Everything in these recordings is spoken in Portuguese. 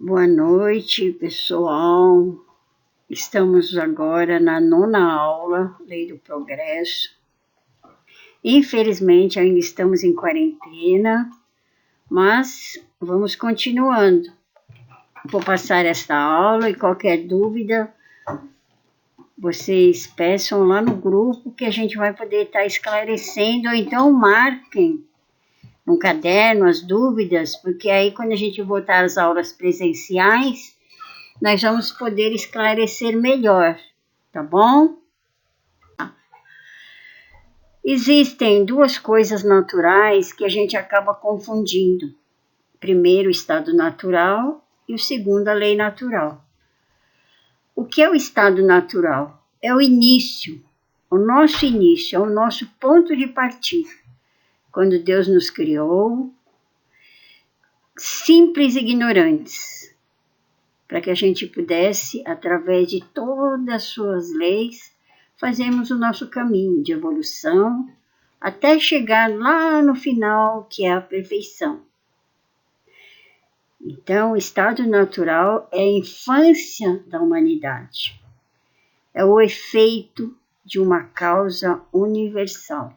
Boa noite, pessoal. Estamos agora na 9ª aula, Lei do Progresso. Infelizmente, ainda estamos em quarentena, mas vamos continuando. Vou passar esta aula e qualquer dúvida, vocês peçam lá no grupo que a gente vai poder estar esclarecendo, ou então marquem no caderno as dúvidas, porque aí quando a gente voltar às aulas presenciais, nós vamos poder esclarecer melhor, tá bom? Existem duas coisas naturais que a gente acaba confundindo. Primeiro, o estado natural e o segundo, a lei natural. O que é o estado natural? É o início, o início, é o nosso ponto de partida. Quando Deus nos criou, simples e ignorantes, para que a gente pudesse, através de todas as suas leis, fazermos o nosso caminho de evolução, até chegar lá no final, que é a perfeição. Então, o estado natural é a infância da humanidade. É o efeito de uma causa universal.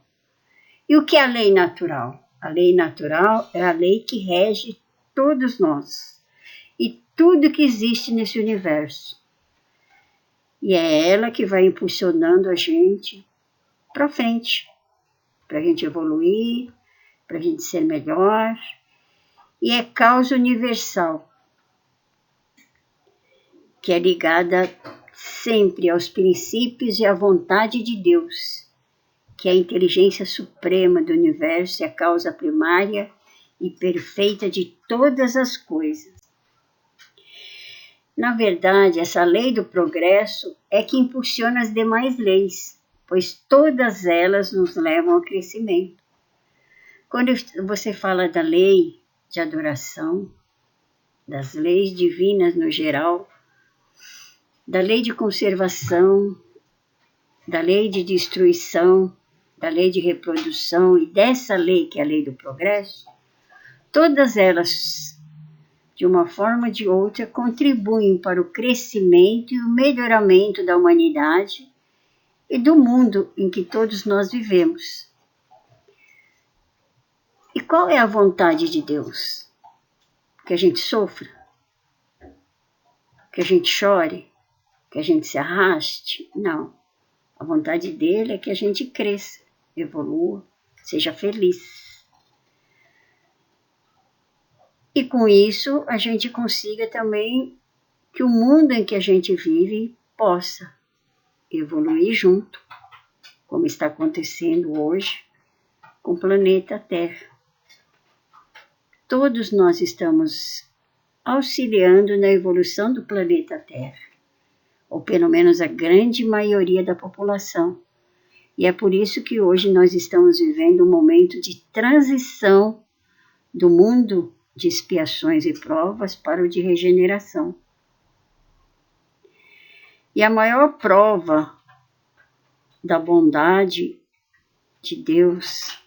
E o que é a lei natural? A lei natural é a lei que rege todos nós e tudo que existe nesse universo. E é ela que vai impulsionando a gente para frente, para a gente evoluir, para a gente ser melhor. E é causa universal, que é ligada sempre aos princípios e à vontade de Deus, que é a inteligência suprema do universo e a causa primária e perfeita de todas as coisas. Na verdade, essa lei do progresso é que impulsiona as demais leis, pois todas elas nos levam ao crescimento. Quando você fala da lei de adoração, das leis divinas no geral, da lei de conservação, da lei de destruição, da lei de reprodução e dessa lei que é a lei do progresso, todas elas, de uma forma ou de outra, contribuem para o crescimento e o melhoramento da humanidade e do mundo em que todos nós vivemos. E qual é a vontade de Deus? Que a gente sofra? Que a gente chore? Que a gente se arraste? Não. A vontade dele é que a gente cresça, evolua, seja feliz. E com isso a gente consiga também que o mundo em que a gente vive possa evoluir junto, como está acontecendo hoje com o planeta Terra. Todos nós estamos auxiliando na evolução do planeta Terra, ou pelo menos a grande maioria da população. E é por isso que hoje nós estamos vivendo um momento de transição do mundo de expiações e provas para o de regeneração. E a maior prova da bondade de Deus,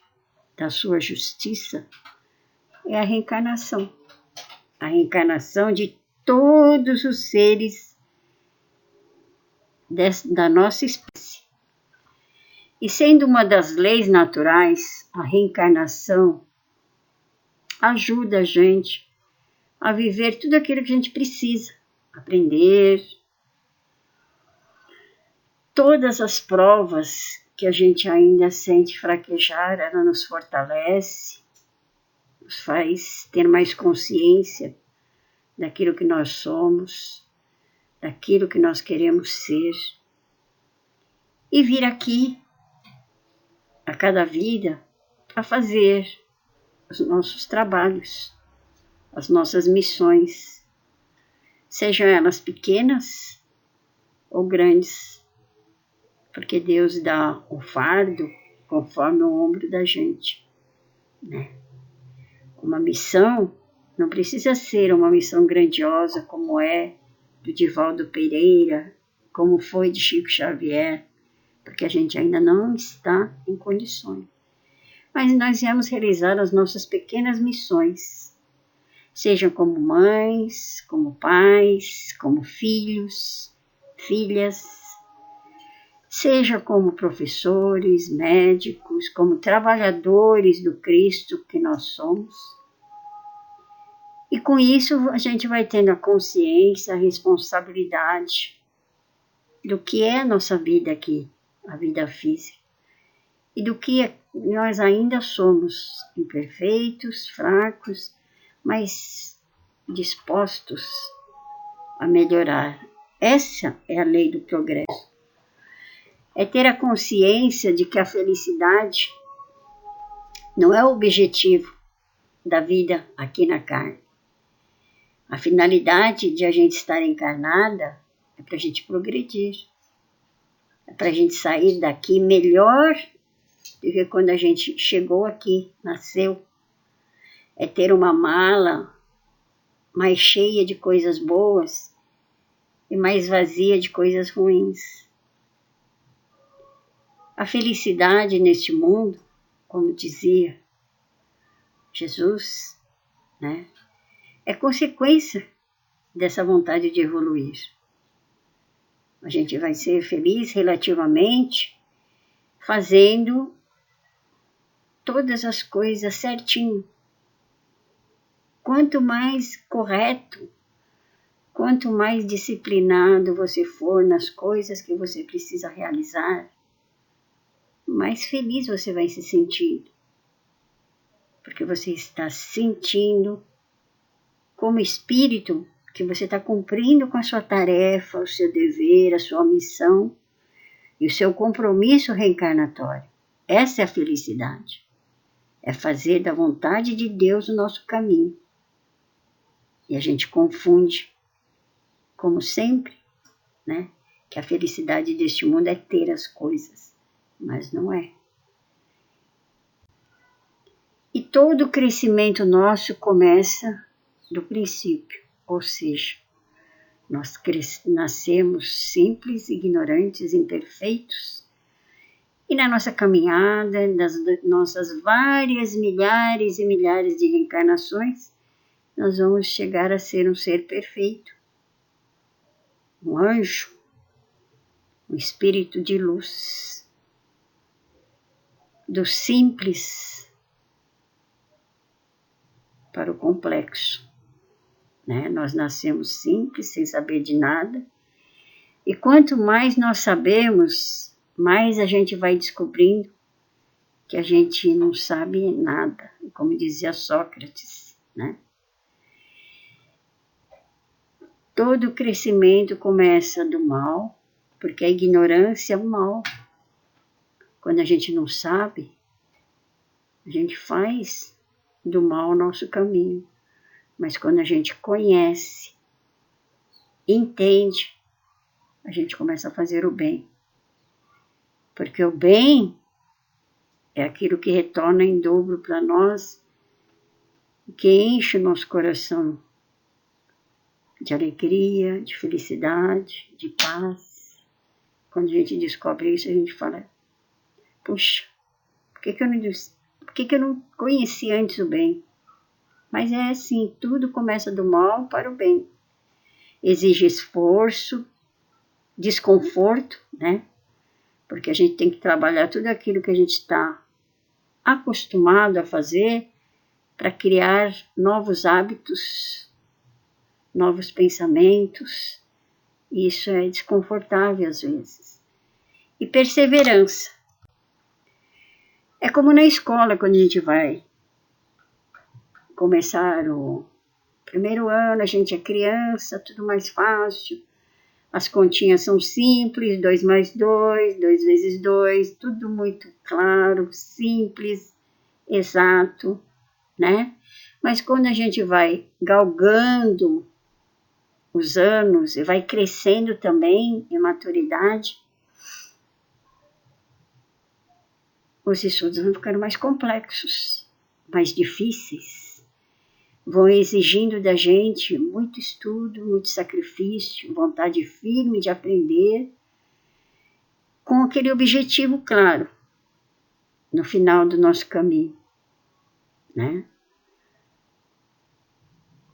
da sua justiça, é a reencarnação. A reencarnação de todos os seres da nossa espécie. E sendo uma das leis naturais, a reencarnação ajuda a gente a viver tudo aquilo que a gente precisa, aprender. Todas as provas que a gente ainda sente fraquejar, ela nos fortalece, nos faz ter mais consciência daquilo que nós somos, daquilo que nós queremos ser. E vir aqui, a cada vida, a fazer os nossos trabalhos, as nossas missões, sejam elas pequenas ou grandes, porque Deus dá o fardo conforme o ombro da gente, né? Uma missão não precisa ser uma missão grandiosa como é do Divaldo Pereira, como foi de Chico Xavier, porque a gente ainda não está em condições. Mas nós viemos realizar as nossas pequenas missões. Sejam como mães, como pais, como filhos, filhas, seja como professores, médicos, como trabalhadores do Cristo que nós somos. E com isso a gente vai tendo a consciência, a responsabilidade do que é a nossa vida aqui, a vida física, e do que nós ainda somos, imperfeitos, fracos, mas dispostos a melhorar. Essa é a lei do progresso. É ter a consciência de que a felicidade não é o objetivo da vida aqui na carne. A finalidade de a gente estar encarnada é para a gente progredir. É para a gente sair daqui melhor do que quando a gente chegou aqui, nasceu. É ter uma mala mais cheia de coisas boas e mais vazia de coisas ruins. A felicidade neste mundo, como dizia Jesus, né, é consequência dessa vontade de evoluir. A gente vai ser feliz relativamente fazendo todas as coisas certinho. Quanto mais correto, quanto mais disciplinado você for nas coisas que você precisa realizar, mais feliz você vai se sentir. Porque você está sentindo como espírito que você está cumprindo com a sua tarefa, o seu dever, a sua missão e o seu compromisso reencarnatório. Essa é a felicidade. É fazer da vontade de Deus o nosso caminho. E a gente confunde, como sempre, né, que a felicidade deste mundo é ter as coisas, mas não é. E todo o crescimento nosso começa do princípio, ou seja, nós nascemos simples, ignorantes, imperfeitos, e na nossa caminhada, das nossas várias milhares e milhares de reencarnações, nós vamos chegar a ser um ser perfeito, um anjo, um espírito de luz, do simples para o complexo. Né? Nós nascemos simples, sem saber de nada, e quanto mais nós sabemos, mais a gente vai descobrindo que a gente não sabe nada, como dizia Sócrates, né? Todo crescimento começa do mal, porque a ignorância é o mal. Quando a gente não sabe, a gente faz do mal o nosso caminho. Mas quando a gente conhece, entende, a gente começa a fazer o bem. Porque o bem é aquilo que retorna em dobro para nós, que enche o nosso coração de alegria, de felicidade, de paz. Quando a gente descobre isso, a gente fala, puxa, por que eu não conheci antes o bem? Mas é assim, tudo começa do mal para o bem. Exige esforço, desconforto, né? Porque a gente tem que trabalhar tudo aquilo que a gente está acostumado a fazer para criar novos hábitos, novos pensamentos. E isso é desconfortável às vezes. E perseverança. É como na escola, quando a gente vai começar o primeiro ano, a gente é criança, tudo mais fácil. As continhas são simples, 2 mais 2, 2 vezes 2, tudo muito claro, simples, exato, né? Mas quando a gente vai galgando os anos e vai crescendo também em maturidade, os estudos vão ficando mais complexos, mais difíceis, vão exigindo da gente muito estudo, muito sacrifício, vontade firme de aprender, com aquele objetivo claro, no final do nosso caminho, né?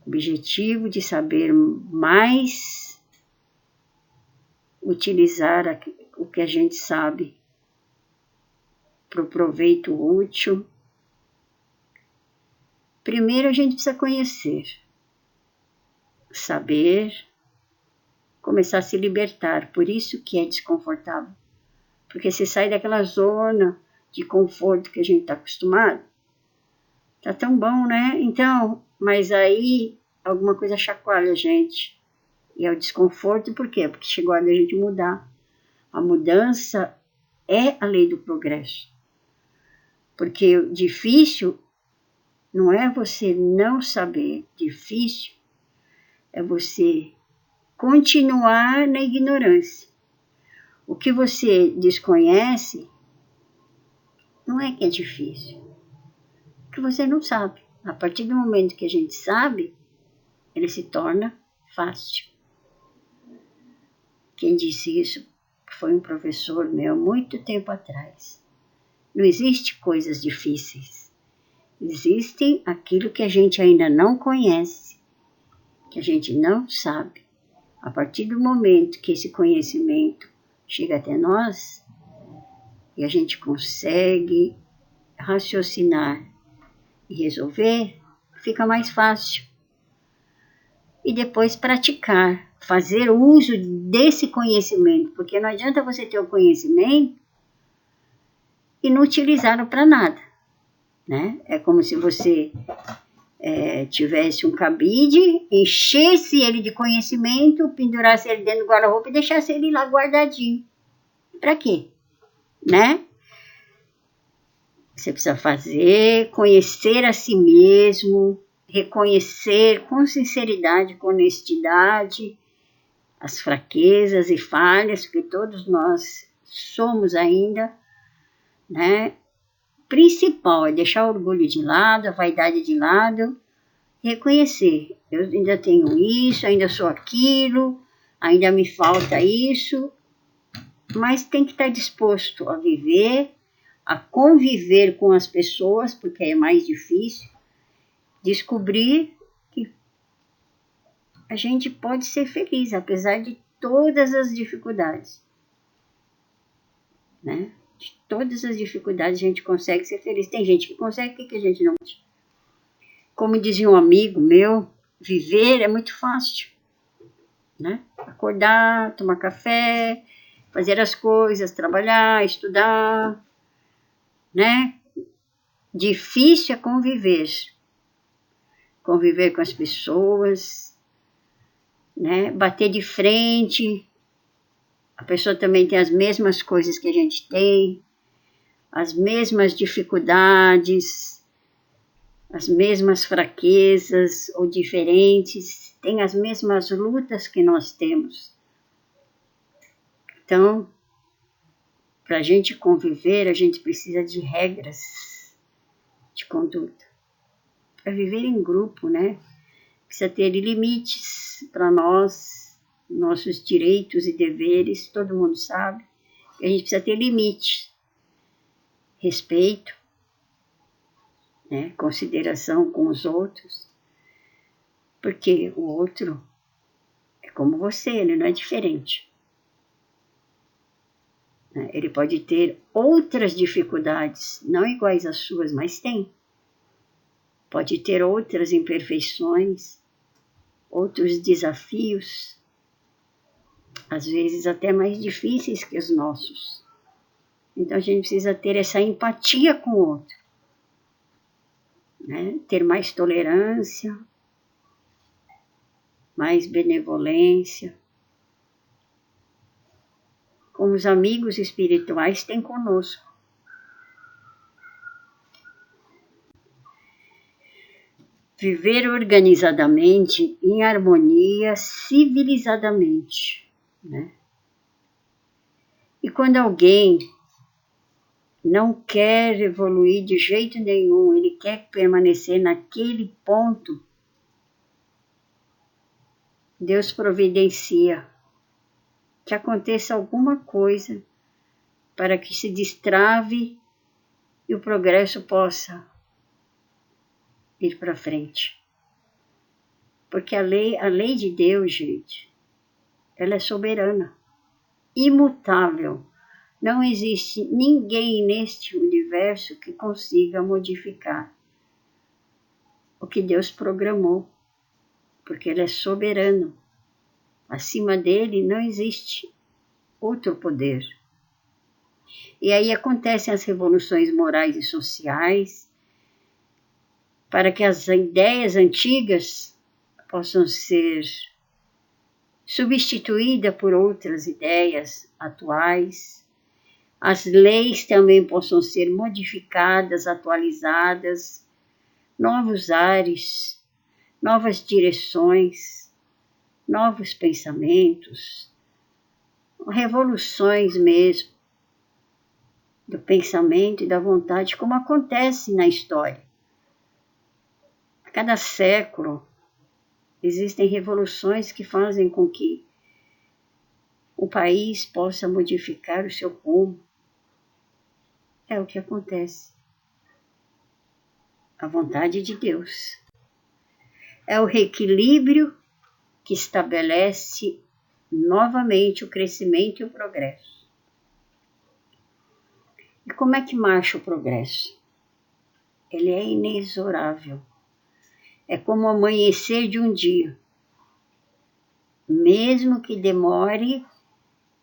objetivo de saber mais utilizar o que a gente sabe para o proveito útil. Primeiro a gente precisa conhecer, saber, começar a se libertar. Por isso que é desconfortável. Porque você sai daquela zona de conforto que a gente está acostumado. Tá tão bom, né? Então, mas aí alguma coisa chacoalha a gente. E é o desconforto, por quê? Porque chegou a hora da gente mudar. A mudança é a lei do progresso. Porque o difícil não é você não saber, difícil é você continuar na ignorância. O que você desconhece não é que é difícil, é que você não sabe. A partir do momento que a gente sabe, ele se torna fácil. Quem disse isso foi um professor meu muito tempo atrás. Não existe coisas difíceis. Existem aquilo que a gente ainda não conhece, que a gente não sabe. A partir do momento que esse conhecimento chega até nós, e a gente consegue raciocinar e resolver, fica mais fácil. E depois praticar, fazer uso desse conhecimento, porque não adianta você ter o conhecimento e não utilizá-lo para nada, né? É como se você tivesse um cabide, enchesse ele de conhecimento, pendurasse ele dentro do guarda-roupa e deixasse ele lá guardadinho. Para quê? Né? Você precisa fazer, conhecer a si mesmo, reconhecer com sinceridade, com honestidade, as fraquezas e falhas, porque todos nós somos ainda, né? Principal é deixar o orgulho de lado, a vaidade de lado, reconhecer, eu ainda tenho isso, ainda sou aquilo, ainda me falta isso, mas tem que estar disposto a viver, a conviver com as pessoas, porque é mais difícil, descobrir que a gente pode ser feliz, apesar de todas as dificuldades, né? De todas as dificuldades a gente consegue ser feliz. Tem gente que consegue, o que a gente não consegue? Como dizia um amigo meu, viver é muito fácil, né? Acordar, tomar café, fazer as coisas, trabalhar, estudar, né? Difícil é conviver. Conviver com as pessoas, né? Bater de frente. A pessoa também tem as mesmas coisas que a gente tem, as mesmas dificuldades, as mesmas fraquezas ou diferentes, tem as mesmas lutas que nós temos. Então, para a gente conviver, a gente precisa de regras de conduta. Para viver em grupo, né? Precisa ter limites para nós, nossos direitos e deveres, todo mundo sabe. A gente precisa ter limites, respeito, né? Consideração com os outros, porque o outro é como você, ele não é diferente. Ele pode ter outras dificuldades, não iguais às suas, mas tem. Pode ter outras imperfeições, outros desafios, às vezes até mais difíceis que os nossos. Então a gente precisa ter essa empatia com o outro, né? Ter mais tolerância, mais benevolência, como os amigos espirituais têm conosco. Viver organizadamente, em harmonia, civilizadamente, né? E quando alguém não quer evoluir de jeito nenhum, ele quer permanecer naquele ponto, Deus providencia que aconteça alguma coisa para que se destrave e o progresso possa ir para frente. Porque a lei de Deus, gente, ela é soberana, imutável. Não existe ninguém neste universo que consiga modificar o que Deus programou, porque Ele é soberano. Acima dele não existe outro poder. E aí acontecem as revoluções morais e sociais, para que as ideias antigas possam ser substituídas por outras ideias atuais. As leis também possam ser modificadas, atualizadas, novos ares, novas direções, novos pensamentos, revoluções mesmo do pensamento e da vontade, como acontece na história. A cada século existem revoluções que fazem com que o país possa modificar o seu rumo. É o que acontece. A vontade de Deus. É o reequilíbrio que estabelece novamente o crescimento e o progresso. E como é que marcha o progresso? Ele é inexorável. É como o amanhecer de um dia. Mesmo que demore,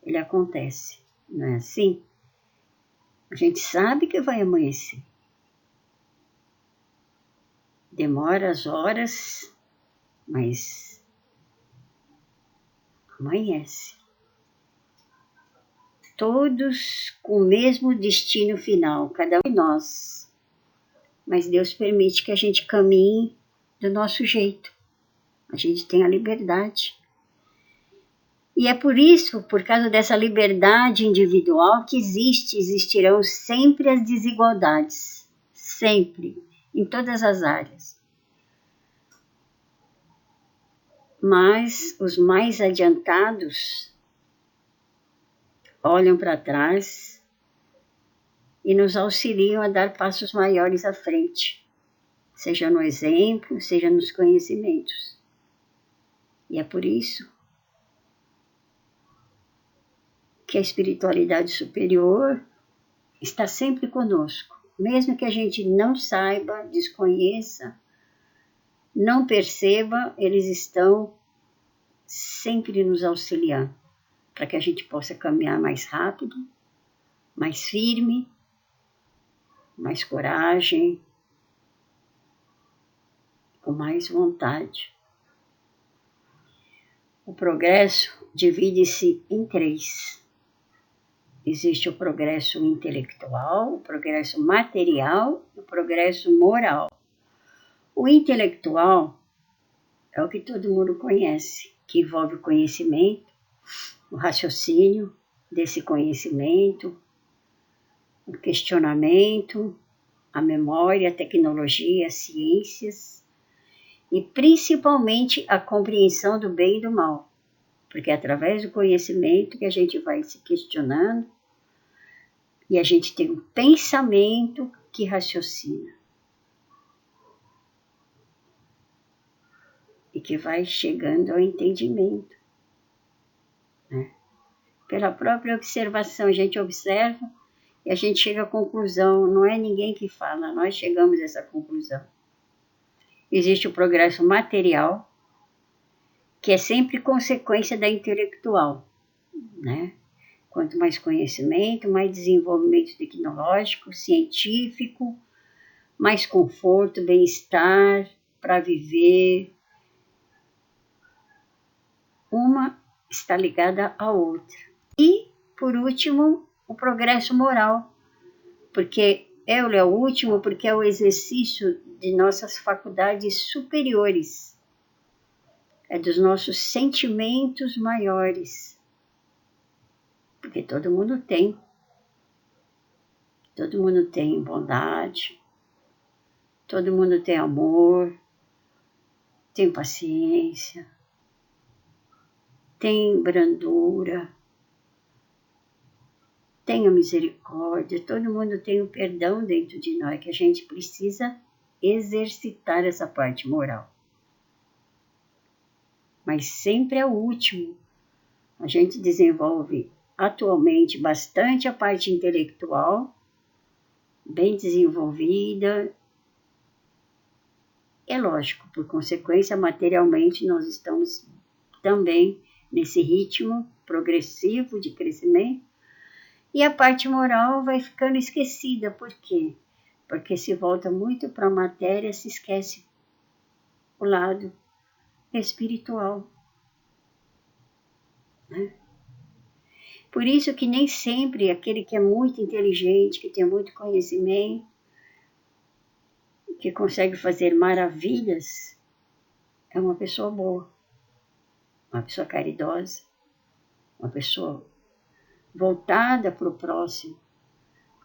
ele acontece. Não é assim? A gente sabe que vai amanhecer. Demora as horas, mas amanhece. Todos com o mesmo destino final, cada um de nós. Mas Deus permite que a gente caminhe do nosso jeito. A gente tem a liberdade. E é por isso, por causa dessa liberdade individual, que existirão sempre as desigualdades. Sempre. Em todas as áreas. Mas os mais adiantados olham para trás e nos auxiliam a dar passos maiores à frente, seja no exemplo, seja nos conhecimentos. E é por isso que a espiritualidade superior está sempre conosco, mesmo que a gente não saiba, desconheça, não perceba, eles estão sempre nos auxiliando, para que a gente possa caminhar mais rápido, mais firme, mais coragem, com mais vontade. O progresso divide-se em três. Existe o progresso intelectual, o progresso material e o progresso moral. O intelectual é o que todo mundo conhece, que envolve o conhecimento, o raciocínio desse conhecimento, o questionamento, a memória, a tecnologia, as ciências e principalmente a compreensão do bem e do mal, porque é através do conhecimento que a gente vai se questionando e a gente tem um pensamento que raciocina e que vai chegando ao entendimento, né? Pela própria observação, a gente observa e a gente chega à conclusão, não é ninguém que fala, nós chegamos a essa conclusão. Existe o progresso material, que é sempre consequência da intelectual, né? Quanto mais conhecimento, mais desenvolvimento tecnológico, científico, mais conforto, bem-estar para viver. Uma está ligada à outra. E, por último, o progresso moral, porque ele é o último, porque é o exercício de nossas faculdades superiores, é dos nossos sentimentos maiores, porque todo mundo tem bondade, todo mundo tem amor, tem paciência, tem brandura, tem a misericórdia, todo mundo tem o perdão dentro de nós, que a gente precisa exercitar essa parte moral. mas sempre é o último. A gente desenvolve atualmente bastante a parte intelectual, bem desenvolvida. É lógico, por consequência, materialmente nós estamos também nesse ritmo progressivo de crescimento, e a parte moral vai ficando esquecida. Por quê? Porque se volta muito para a matéria, se esquece o lado espiritual, né? Por isso que nem sempre aquele que é muito inteligente, que tem muito conhecimento, que consegue fazer maravilhas, é uma pessoa boa, uma pessoa caridosa, uma pessoa voltada para o próximo,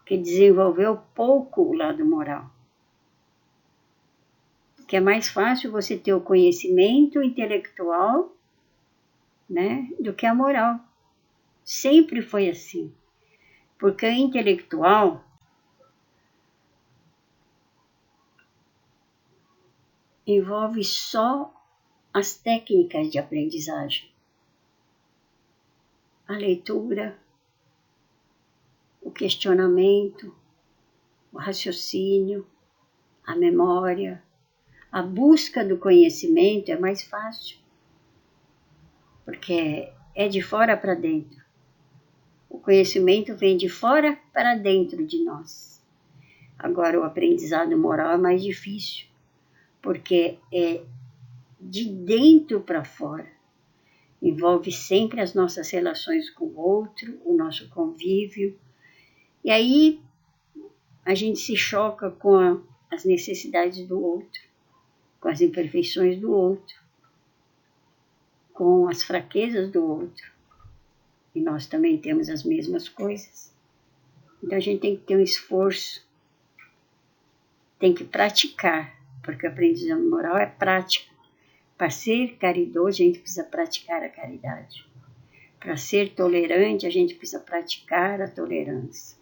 que desenvolveu pouco o lado moral. Que é mais fácil você ter o conhecimento intelectual, né, do que a moral. Sempre foi assim. Porque o intelectual envolve só as técnicas de aprendizagem. A leitura, o questionamento, o raciocínio, a memória. A busca do conhecimento é mais fácil, porque é de fora para dentro. O conhecimento vem de fora para dentro de nós. Agora, o aprendizado moral é mais difícil, porque é de dentro para fora. Envolve sempre as nossas relações com o outro, o nosso convívio. E aí a gente se choca com as necessidades do outro, com as imperfeições do outro, com as fraquezas do outro. E nós também temos as mesmas coisas. Então a gente tem que ter um esforço, tem que praticar, porque o aprendizado moral é prática. Para ser caridoso, a gente precisa praticar a caridade. Para ser tolerante, a gente precisa praticar a tolerância.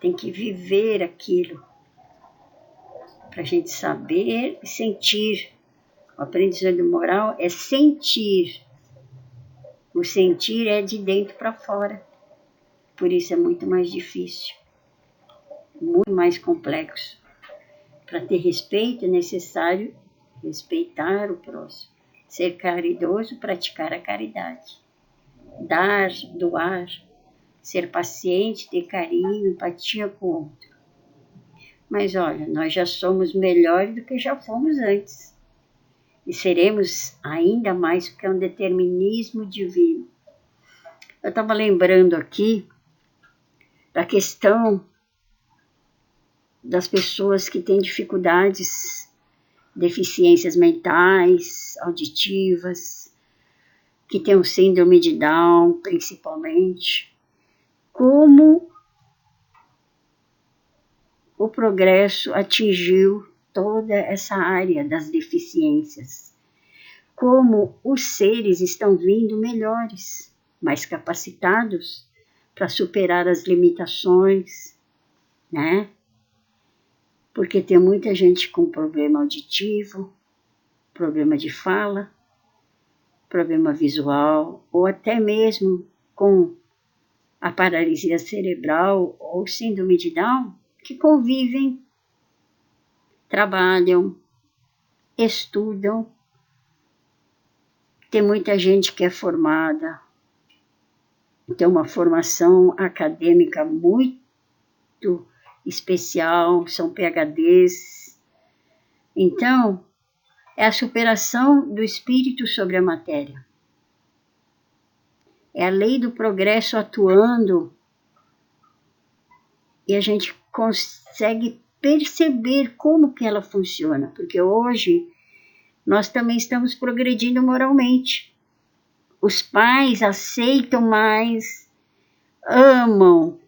Tem que viver aquilo, para a gente saber e sentir. O aprendizado moral é sentir. O sentir é de dentro para fora. Por isso é muito mais difícil, muito mais complexo. Para ter respeito é necessário respeitar o próximo, ser caridoso, praticar a caridade, dar, doar, ser paciente, ter carinho, empatia com o outro. Mas olha, nós já somos melhores do que já fomos antes. E seremos ainda mais, porque é um determinismo divino. Eu estava lembrando aqui da questão das pessoas que têm dificuldades, deficiências mentais, auditivas, que têm o síndrome de Down, principalmente. Como o progresso atingiu toda essa área das deficiências. Como os seres estão vindo melhores, mais capacitados para superar as limitações, né? Porque tem muita gente com problema auditivo, problema de fala, problema visual, ou até mesmo com a paralisia cerebral ou síndrome de Down, que convivem, trabalham, estudam. Tem muita gente que é formada, tem uma formação acadêmica muito especial, são PhDs. Então, é a superação do espírito sobre a matéria. É a lei do progresso atuando e a gente consegue perceber como que ela funciona, porque hoje nós também estamos progredindo moralmente. Os pais aceitam mais, amam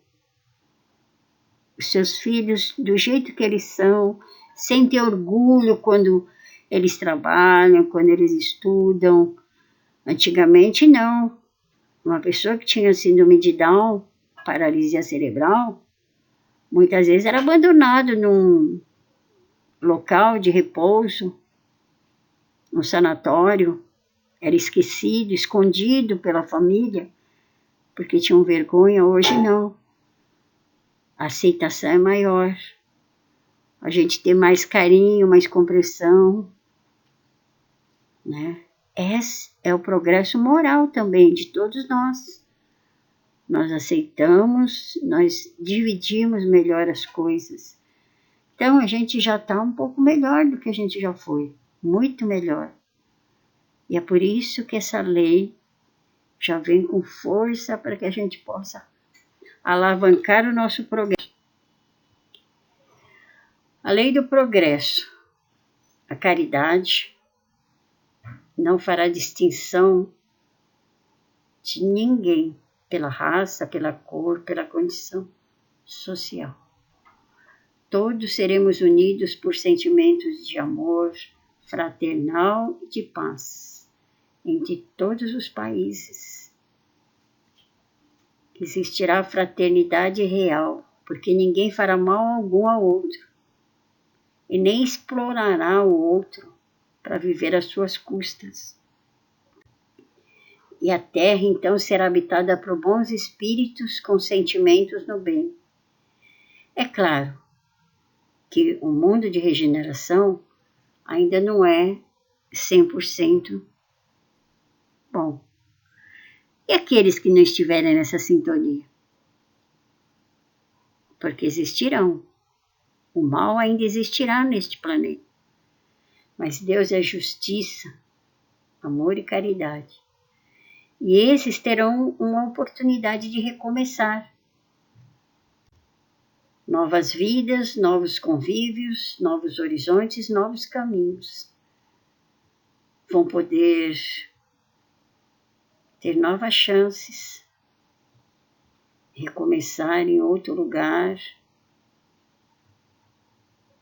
os seus filhos do jeito que eles são, sentem orgulho quando eles trabalham, quando eles estudam. Antigamente não. Uma pessoa que tinha síndrome de Down, paralisia cerebral, muitas vezes era abandonado num local de repouso no sanatório, era esquecido, escondido pela família, porque tinham vergonha. Hoje não. A aceitação é maior. A gente tem mais carinho, mais compreensão, né? Esse é o progresso moral também de todos nós. Nós aceitamos, nós dividimos melhor as coisas. Então a gente já está um pouco melhor do que a gente já foi, muito melhor. E é por isso que essa lei já vem com força para que a gente possa alavancar o nosso progresso. A lei do progresso, a caridade, não fará distinção de ninguém pela raça, pela cor, pela condição social. Todos seremos unidos por sentimentos de amor fraternal e de paz entre todos os países. Existirá fraternidade real, porque ninguém fará mal algum ao outro e nem explorará o outro para viver às suas custas. E a terra então será habitada por bons espíritos com sentimentos no bem. É claro que o mundo de regeneração ainda não é 100% bom. E aqueles que não estiverem nessa sintonia? Porque existirão. O mal ainda existirá neste planeta. Mas Deus é justiça, amor e caridade. E esses terão uma oportunidade de recomeçar. Novas vidas, novos convívios, novos horizontes, novos caminhos. Vão poder ter novas chances, recomeçar em outro lugar,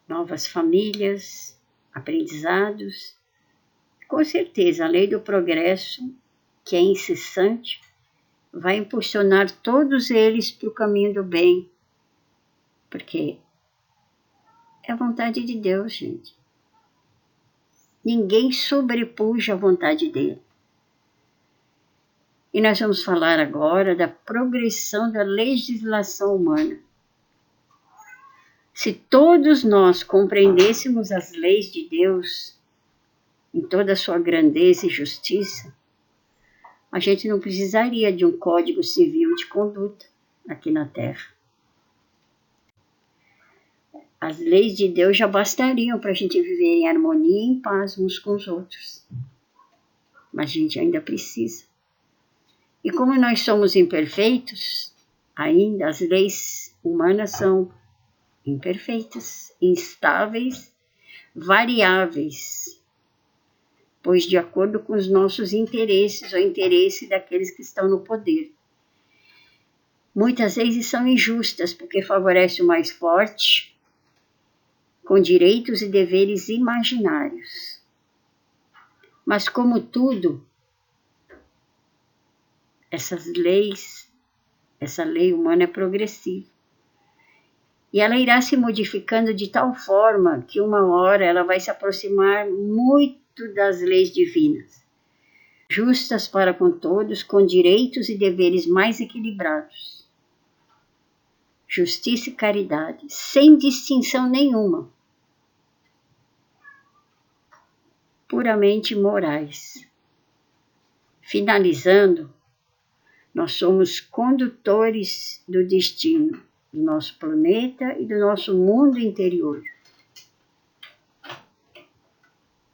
novas famílias, aprendizados. Com certeza, a lei do progresso, que é incessante, vai impulsionar todos eles para o caminho do bem, porque é a vontade de Deus, gente. Ninguém sobrepuja a vontade dele. E nós vamos falar agora da progressão da legislação humana. Se todos nós compreendêssemos as leis de Deus em toda a sua grandeza e justiça, a gente não precisaria de um código civil de conduta aqui na Terra. As leis de Deus já bastariam para a gente viver em harmonia e em paz uns com os outros. Mas a gente ainda precisa. E como nós somos imperfeitos, ainda as leis humanas são imperfeitas, instáveis, variáveis, pois de acordo com os nossos interesses ou interesse daqueles que estão no poder. Muitas vezes são injustas porque favorecem o mais forte, com direitos e deveres imaginários. Mas como tudo, essa lei humana é progressiva. E ela irá se modificando de tal forma que uma hora ela vai se aproximar muito das leis divinas, justas para com todos, com direitos e deveres mais equilibrados. Justiça e caridade, sem distinção nenhuma. Puramente morais. Finalizando, nós somos condutores do destino do nosso planeta e do nosso mundo interior.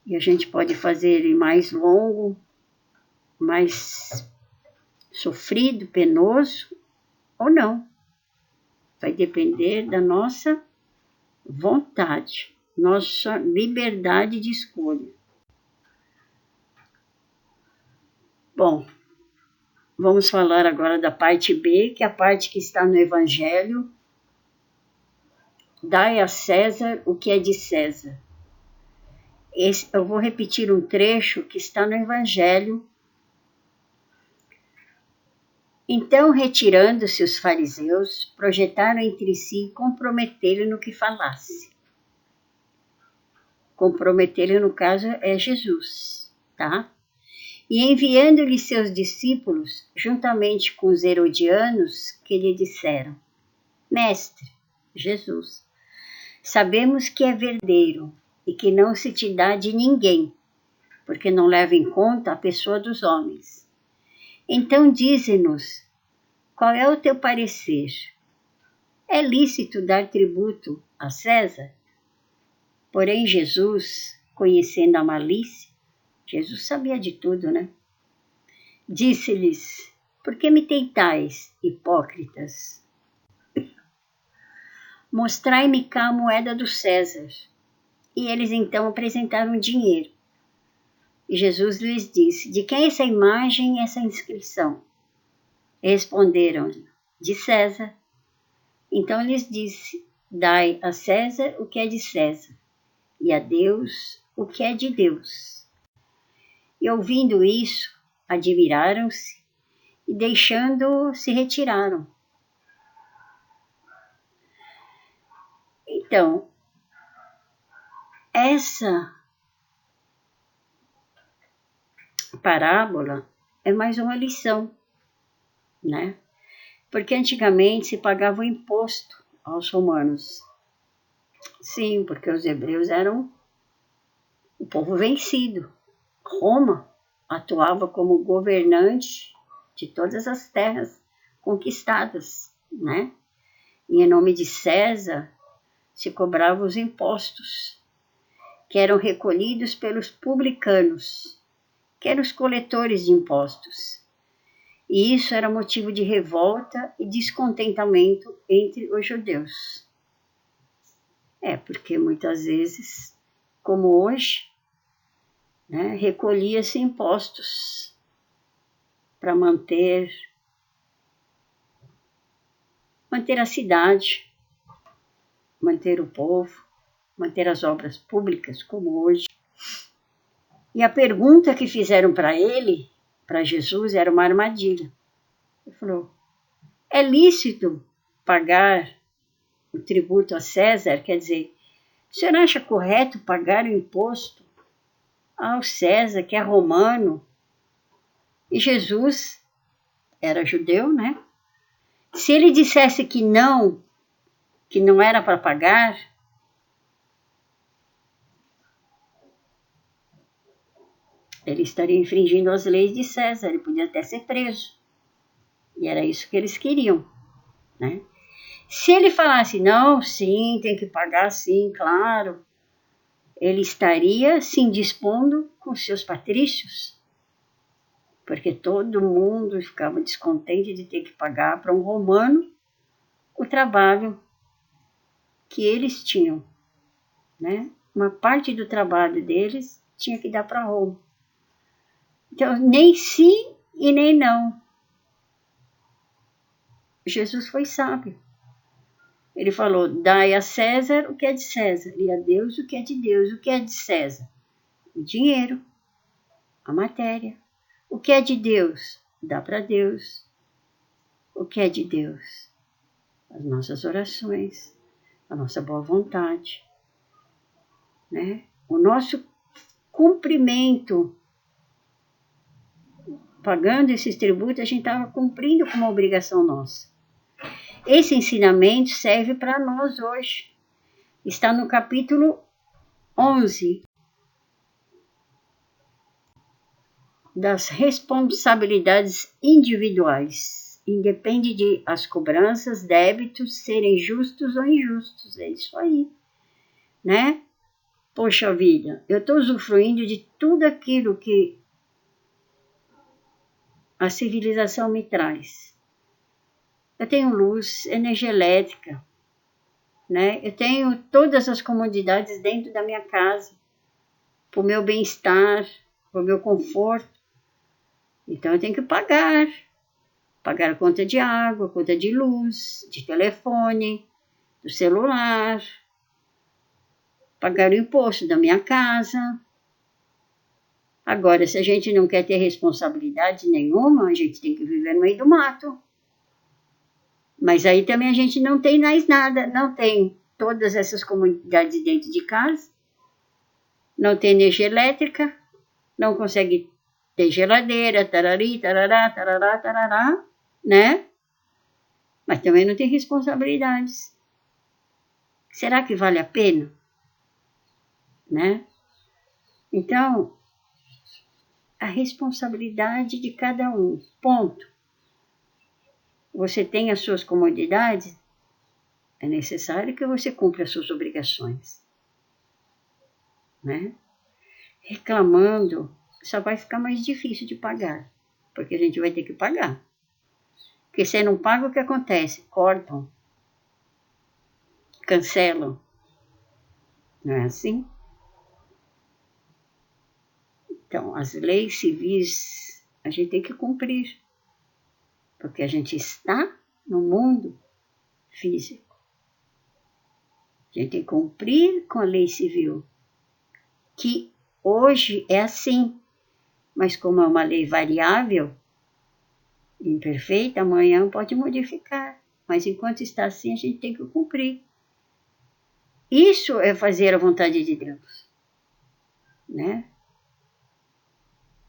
E a gente pode fazer ele mais longo, mais sofrido, penoso, ou não. Vai depender da nossa vontade, nossa liberdade de escolha. Bom, vamos falar agora da parte B, que é a parte que está no Evangelho. Dai a César o que é de César. Eu vou repetir um trecho que está no Evangelho. Então, retirando-se os fariseus, projetaram entre si comprometê-lo no que falasse. comprometê-lo, no caso, é Jesus, tá? E enviando-lhe seus discípulos, juntamente com os herodianos, que lhe disseram: Mestre, Jesus, sabemos que é verdadeiro e que não se te dá de ninguém, porque não leva em conta a pessoa dos homens. Então dize-nos, qual é o teu parecer? É lícito dar tributo a César? Porém Jesus, conhecendo a malícia, Jesus sabia de tudo, né? Disse-lhes: Por que me tentais, hipócritas? Mostrai-me cá a moeda do César. E eles então apresentaram dinheiro. E Jesus lhes disse: De quem é essa imagem e essa inscrição? Responderam-lhe: De César. Então lhes disse: Dai a César o que é de César, e a Deus o que é de Deus. E ouvindo isso, admiraram-se e, deixando-o, se retiraram. Então, essa parábola é mais uma lição, né? Porque antigamente se pagava o imposto aos romanos. Sim, porque os hebreus eram o povo vencido. Roma atuava como governante de todas as terras conquistadas, né? E em nome de César se cobravam os impostos, que eram recolhidos pelos publicanos, que eram os coletores de impostos. E isso era motivo de revolta e descontentamento entre os judeus. Porque muitas vezes, como hoje, né, recolhia-se impostos para manter a cidade, manter o povo, manter as obras públicas, como hoje. E a pergunta que fizeram para ele, para Jesus, era uma armadilha. Ele falou: é lícito pagar o tributo a César? Quer dizer, o senhor acha correto pagar o imposto ao César, que é romano? E Jesus era judeu, né? Se ele dissesse que não era para pagar, ele estaria infringindo as leis de César, ele podia até ser preso. E era isso que eles queriam, né? Se ele falasse: não, sim, tem que pagar, sim, claro, ele estaria se indispondo com seus patrícios, porque todo mundo ficava descontente de ter que pagar para um romano o trabalho que eles tinham, né? Uma parte do trabalho deles tinha que dar para Roma. Então, nem sim e nem não. Jesus foi sábio. Ele falou: dai a César o que é de César, e a Deus o que é de Deus. O que é de César? O dinheiro, a matéria. O que é de Deus? Dá para Deus. O que é de Deus? As nossas orações, a nossa boa vontade, né? O nosso cumprimento. Pagando esses tributos, a gente estava cumprindo com uma obrigação nossa. Esse ensinamento serve para nós hoje. Está no capítulo 11 das responsabilidades individuais. Independe de as cobranças, débitos serem justos ou injustos. É isso aí, né? Poxa vida, eu estou usufruindo de tudo aquilo que a civilização me traz. Eu tenho luz, energia elétrica, né? Eu tenho todas as comodidades dentro da minha casa, para o meu bem-estar, para o meu conforto. Então eu tenho que pagar a conta de água, a conta de luz, de telefone, do celular, pagar o imposto da minha casa. Agora, se a gente não quer ter responsabilidade nenhuma, a gente tem que viver no meio do mato. Mas aí também a gente não tem mais nada, não tem todas essas comodidades dentro de casa. não tem energia elétrica, não consegue ter geladeira, tarari, tarará, tarará, tarará, né? Mas também não tem responsabilidades. Será que vale a pena? Né? Então, a responsabilidade de cada um, ponto. Você tem as suas comodidades, é necessário que você cumpra as suas obrigações. Né? Reclamando, só vai ficar mais difícil de pagar, porque a gente vai ter que pagar. Porque se não paga, o que acontece? Cortam, cancelam. Não é assim? Então, as leis civis a gente tem que cumprir, porque a gente está no mundo físico. A gente tem que cumprir com a lei civil, que hoje é assim, mas como é uma lei variável, imperfeita, amanhã pode modificar. Mas enquanto está assim, a gente tem que cumprir. Isso é fazer a vontade de Deus, né?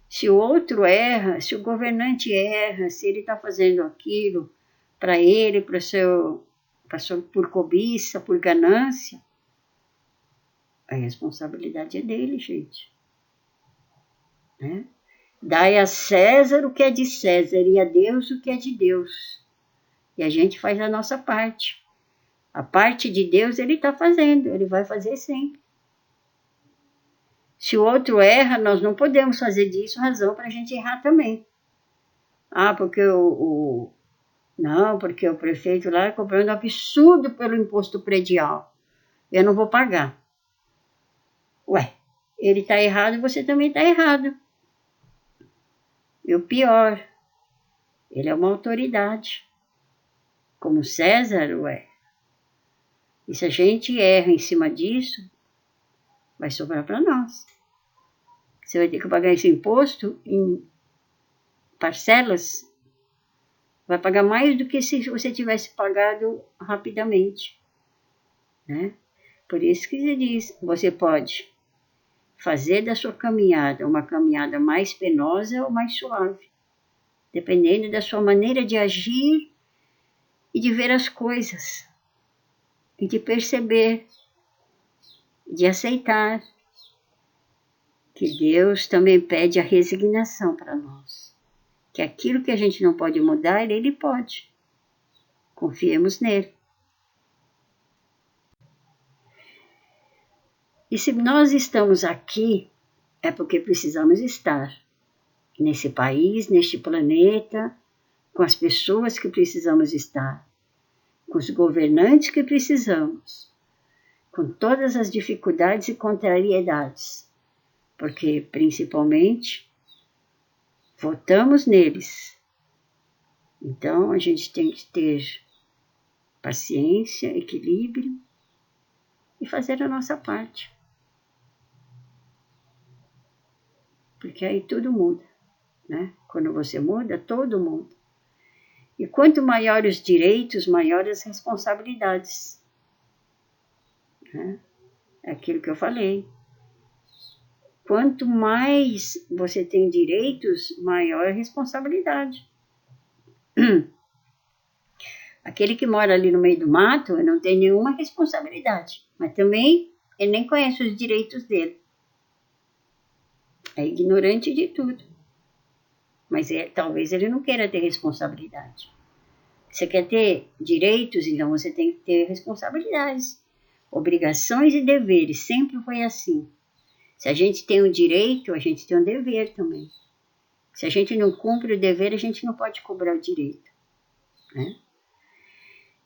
Se o outro erra, se o governante erra, se ele está fazendo aquilo para ele, por cobiça, por ganância, a responsabilidade é dele, gente. Né? Dai a César o que é de César e a Deus o que é de Deus. E a gente faz a nossa parte. A parte de Deus ele está fazendo, ele vai fazer sempre. Se o outro erra, nós não podemos fazer disso razão para a gente errar também. Ah, porque porque o prefeito lá é cobrando absurdo pelo imposto predial. Eu não vou pagar. Ué, ele está errado e você também está errado. E o pior, ele é uma autoridade. Como César, ué. E se a gente erra em cima disso, vai sobrar para nós. Você vai ter que pagar esse imposto em parcelas. Vai pagar mais do que se você tivesse pagado rapidamente. Né? Por isso que se diz, você pode fazer da sua caminhada uma caminhada mais penosa ou mais suave, dependendo da sua maneira de agir e de ver as coisas. E de perceber, de aceitar que Deus também pede a resignação para nós. Que aquilo que a gente não pode mudar, Ele pode. Confiemos nele. E se nós estamos aqui, é porque precisamos estar nesse país, neste planeta, com as pessoas que precisamos estar, com os governantes que precisamos, com todas as dificuldades e contrariedades, porque, principalmente, votamos neles. Então, a gente tem que ter paciência, equilíbrio e fazer a nossa parte. Porque aí tudo muda, né? Quando você muda, todo muda. E quanto maiores os direitos, maiores as responsabilidades. Né? É aquilo que eu falei. Quanto mais você tem direitos, maior a responsabilidade. Aquele que mora ali no meio do mato não tem nenhuma responsabilidade, mas também ele nem conhece os direitos dele. É ignorante de tudo. Mas talvez ele não queira ter responsabilidade. Você quer ter direitos, então você tem que ter responsabilidades. Obrigações e deveres, sempre foi assim. Se a gente tem um direito, a gente tem um dever também. Se a gente não cumpre o dever, a gente não pode cobrar o direito. Né?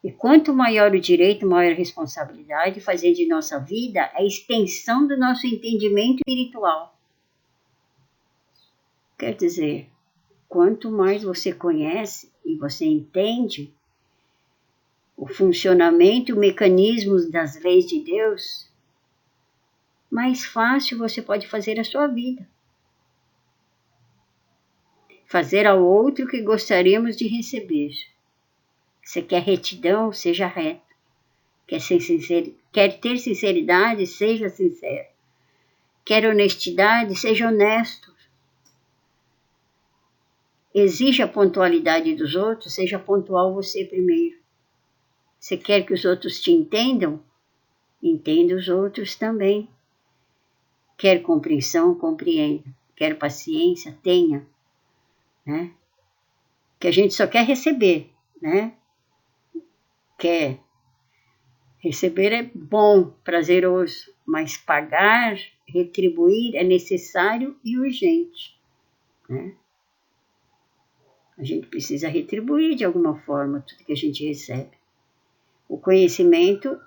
E quanto maior o direito, maior a responsabilidade, fazer de nossa vida a extensão do nosso entendimento espiritual. Quer dizer, quanto mais você conhece e você entende o funcionamento e os mecanismos das leis de Deus, mais fácil você pode fazer a sua vida. Fazer ao outro o que gostaríamos de receber. Você quer retidão? Seja reto. Quer ter sinceridade? Seja sincero. Quer honestidade? Seja honesto. Exija a pontualidade dos outros, seja pontual você primeiro. Você quer que os outros te entendam? Entenda os outros também. Quer compreensão? Compreenda. Quer paciência? Tenha. Né? Que a gente só quer receber, né? Quer. Receber é bom, prazeroso, mas pagar, retribuir é necessário e urgente, né? A gente precisa retribuir de alguma forma tudo que a gente recebe. O conhecimento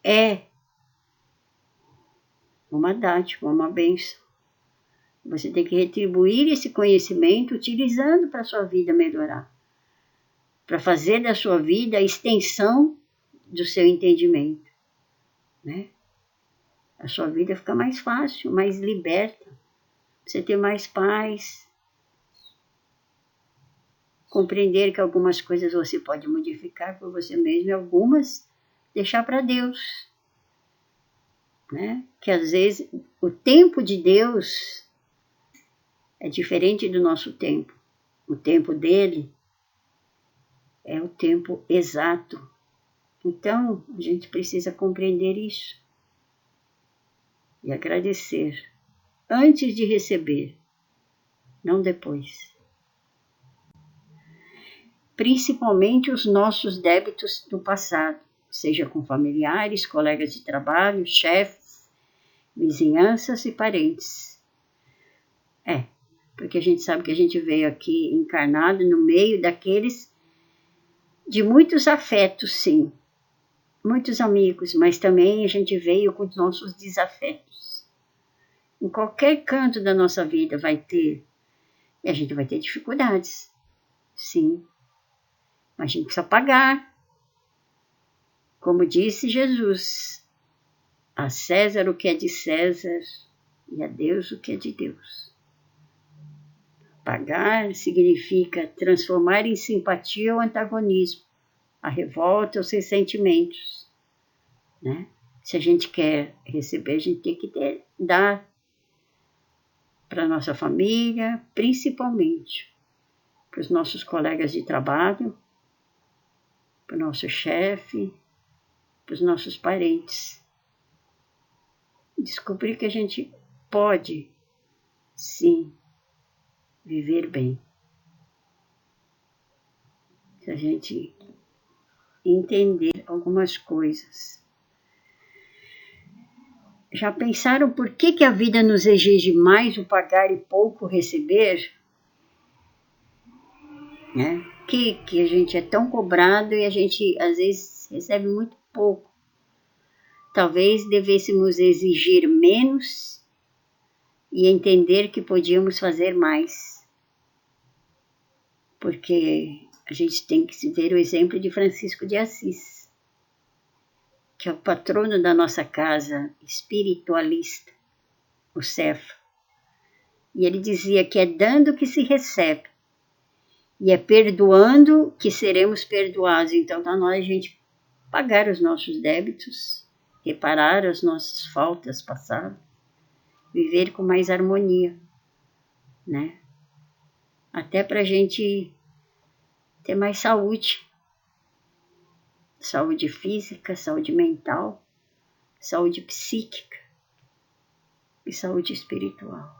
é uma dádiva, uma bênção. Você tem que retribuir esse conhecimento utilizando para a sua vida melhorar. Para fazer da sua vida a extensão do seu entendimento, né? A sua vida fica mais fácil, mais liberta. Você ter mais paz. Compreender que algumas coisas você pode modificar por você mesmo e algumas deixar para Deus, né? Que às vezes o tempo de Deus é diferente do nosso tempo. O tempo dele é o tempo exato. Então, a gente precisa compreender isso e agradecer antes de receber, não depois. Principalmente os nossos débitos do passado, seja com familiares, colegas de trabalho, chefes, vizinhanças e parentes. Porque a gente sabe que a gente veio aqui encarnado no meio daqueles de muitos afetos, sim, muitos amigos, mas também a gente veio com os nossos desafetos. Em qualquer canto da nossa vida vai ter, e a gente vai ter dificuldades, sim. Mas a gente precisa pagar. Como disse Jesus, a César o que é de César e a Deus o que é de Deus. Pagar significa transformar em simpatia o antagonismo, a revolta, os ressentimentos, né? Se a gente quer receber, a gente tem que dar para a nossa família, principalmente para os nossos colegas de trabalho, para o nosso chefe, para os nossos parentes. Descobrir que a gente pode, sim, viver bem. Se a gente entender algumas coisas. Já pensaram por que a vida nos exige mais o pagar e pouco receber? Né? Que a gente é tão cobrado e a gente às vezes recebe muito pouco. Talvez devêssemos exigir menos e entender que podíamos fazer mais. Porque a gente tem que ver o exemplo de Francisco de Assis, que é o patrono da nossa casa espiritualista, o Cefa. E ele dizia que é dando que se recebe, e é perdoando que seremos perdoados. Então, está nós a gente pagar os nossos débitos, reparar as nossas faltas passadas, viver com mais harmonia, né? Até para a gente ter mais saúde. Saúde física, saúde mental, saúde psíquica e saúde espiritual.